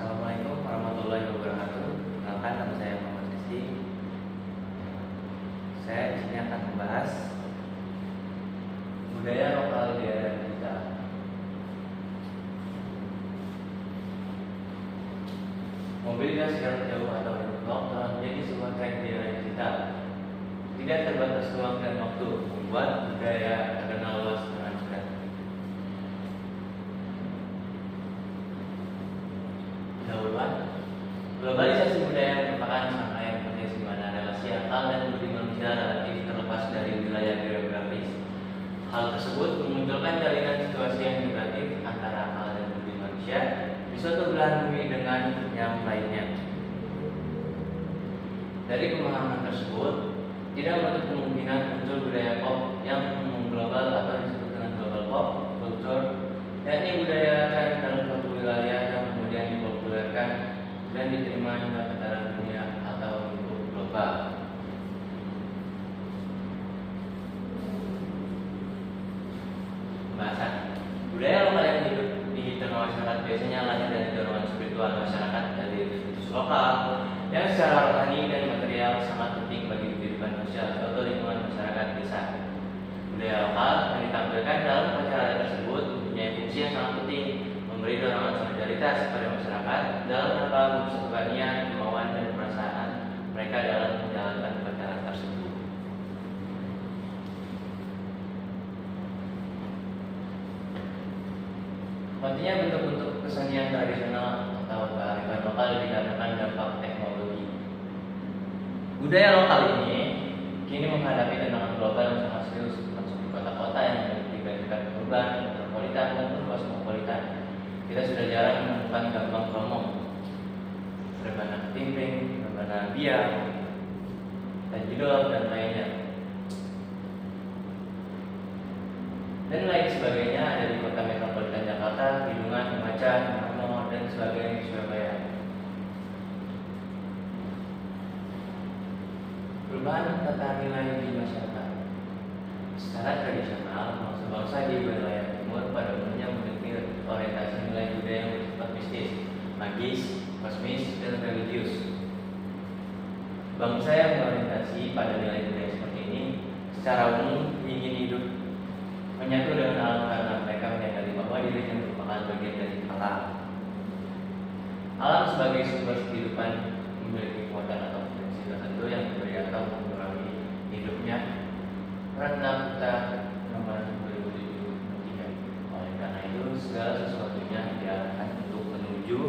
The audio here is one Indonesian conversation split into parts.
Assalamualaikum warahmatullahi wabarakatuh. Perkenalkan, nama saya Muhammad Rizky. Saya di sini akan membahas budaya lokal di daerah kita. Mobilitas jarak jauh atau road telah menjadi sebuah tren di daerah kita. Tidak terbatas ruang dan waktu, membuat budaya terkenal luas dengan cepat. Pendahuluan. Globalisasi budaya merupakan rangkaian proses di mana relasi akal dan budi manusia relatif terlepas dari wilayah geografis. Hal tersebut memunculkan jalinan situasi yang negatif antara akal dan budi manusia di suatu belahan bumi dengan yang lainnya. Dari pemahaman tersebut, tidak menutup kemungkinan muncul budaya pop yang mengglobal atau disebut dengan global pop culture, yakni budaya tren dalam suatu wilayah yang kemudian dipopulerkan dan diterima hingga ke dalam dunia atau lingkup global. Pembahasan budaya lokal yang hidup di tengah masyarakat biasanya lahir dari dorongan spiritual masyarakat dari institusi lokal yang secara rohani dan material sangat penting bagi kehidupan sosial suatu lingkungan masyarakat desa. Budaya lokal yang ditampilkan dalam upacara tersebut mempunyai fungsi yang sangat penting, memberi dorongan solidaritas kepada masyarakat dalam rangka mempersatukannya kemauan dan perasaan mereka dalam menjalankan upacara tersebut. Pentingnya bentuk-bentuk kesenian tradisional atau kearifan lokal dikarenakan dampak teknologi. Budaya lokal ini kini menghadapi tantangan global yang sangat serius, termasuk di kota-kota yang memiliki tingkat urban, metropolitan maupun kosmopolitan. Kita sudah jarang menemukan gampang kromong, rebana timpring, rebana biang, dan jidol dan lainnya. Dan lain sebagainya ada di kota metropolitan Jakarta, Bidungan, Macan, Marmo, dan sebagainya di Surabaya. Perubahan tata nilai di masyarakat. Secara tradisional, bangsa-bangsa di wilayah timur pada umumnya memiliki orientasi nilai budaya yang bersifat mistis, magis, kosmis, dan religius. Bangsa yang berorientasi pada nilai budaya seperti ini secara umum ingin hidup menyatu dengan alam karena mereka menyadari bahwa dirinya merupakan bagian dari alam. Alam sebagai sumber kehidupan memiliki kekuatan atau potensi tertentu yang memberi atau mengurangi hidupnya. Ratna Putra nomor 2003. Oleh karena itu, segala sesuatunya diarahkan untuk menuju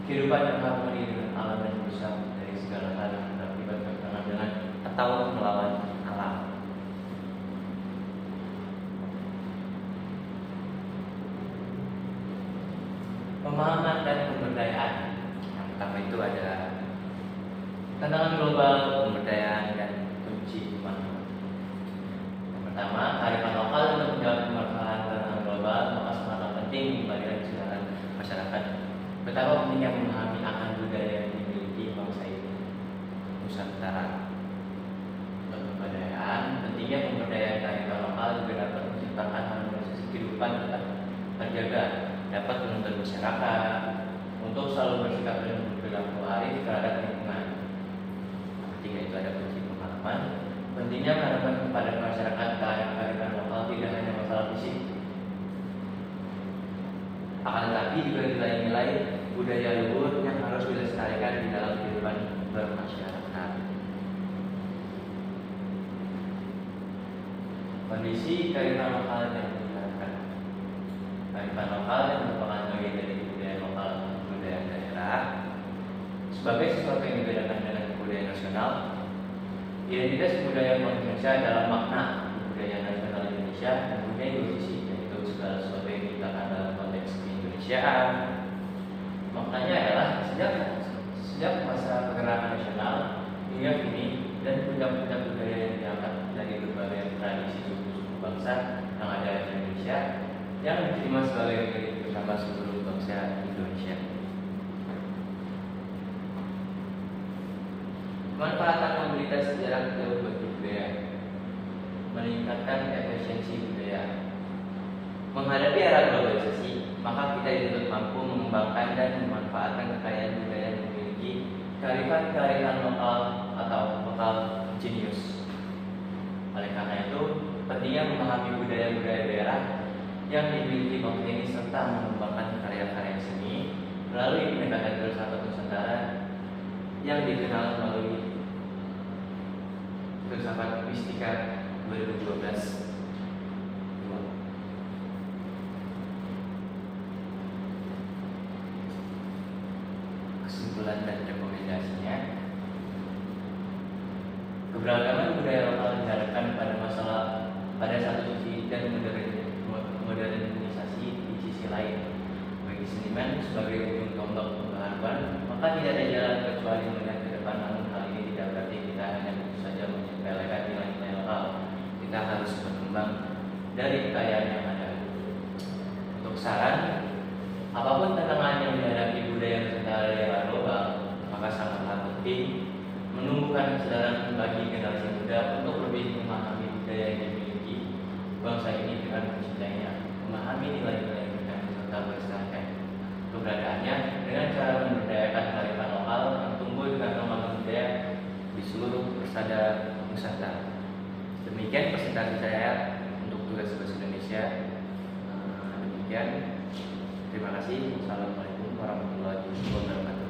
kehidupan yang harmoni dengan alam dan berusaha dari segala hal yang berakibat bertentangan dengan atau melawan alam. Pemahaman dan pemberdayaan. Yang pertama itu ada tantangan global, pemberdayaan, dan kunci pemahaman. Yang pertama, kearifan lokal untuk menjawab permasalahan tantangan global maka sangat penting kembalikan kesadaran masyarakat betapa pentingnya memahami akan budaya yang dimiliki bangsa ini Nusantara. Untuk pemberdayaan, pentingnya pemberdayaan kearifan lokal juga dapat menciptakan harmonisasi kehidupan tetap terjaga, dapat menuntut masyarakat untuk selalu bersikap dan berperilaku arif terhadap lingkungan. Yang ketiga itu ada kunci pemahaman. Pentingnya menghadapkan kepada masyarakat kearifan lokal tidak hanya masalah fisik, akan tetapi juga nilai-nilai budaya luhur yang harus dilestarikan di dalam kehidupan bermasyarakat. Kondisi kearifan lokal yang diharapkan. Kearifan lokal yang merupakan bagian dari budaya lokal budaya daerah sebagai sesuatu yang dibedakan dengan budaya nasional. Identitas budaya Indonesia dalam makna budaya nasional Indonesia mempunyai dua sisi, yaitu segala sesuatu yang diciptakan dalam konteks keindonesiaan. Maknanya adalah sejak masa pergerakan nasional hingga kini dan puncak-puncak budaya yang diangkat dari berbagai tradisi suku bangsa yang ada di Indonesia yang diterima sebagai milik bersama seluruh bangsa Indonesia. Manfaatan mobilitas jarak jauh bagi budaya, meningkatkan efisiensi budaya. Menghadapi era globalisasi, maka kita dituntut mampu mengembangkan dan memanfaatkan kekayaan budaya yang memiliki kearifan-kearifan lokal atau lokal jenius. Oleh karena itu, pentingnya memahami budaya-budaya daerah yang dimiliki bangsa ini serta mengembangkan karya-karya seni melalui pendekatan filsafat Nusantara yang dikenal melalui filsafat mistika 2012. Kesimpulan dan rekomendasinya, keberagaman budaya lokal diharapkan pada satu sisi dan modernisasi di sisi lain. Bagi seniman sebagai ujung tombak pembaharuan, maka tidak ada jalan kecuali melihat ke depan. Namun hal ini tidak berarti kita hanya begitu saja menyepelekan nilai-nilai lokal. Kita harus berkembang dari kekayaan yang ada. Untuk saran, apapun tantangan yang dihadapi budaya Nusantara era global, maka sangatlah penting menumbuhkan kesadaran bagi generasi muda untuk lebih memahami budaya yang dimiliki bangsa ini dengan mencintainya, memahami nilai-nilai yang serta melestarikan keberadaannya dengan cara memberdayakan kearifan lokal yang tumbuh dengan lembaga budaya di seluruh persada Nusantara. Demikian presentasi saya untuk tugas bahasa Indonesia. Demikian. Terima kasih. Wassalamualaikum warahmatullahi wabarakatuh.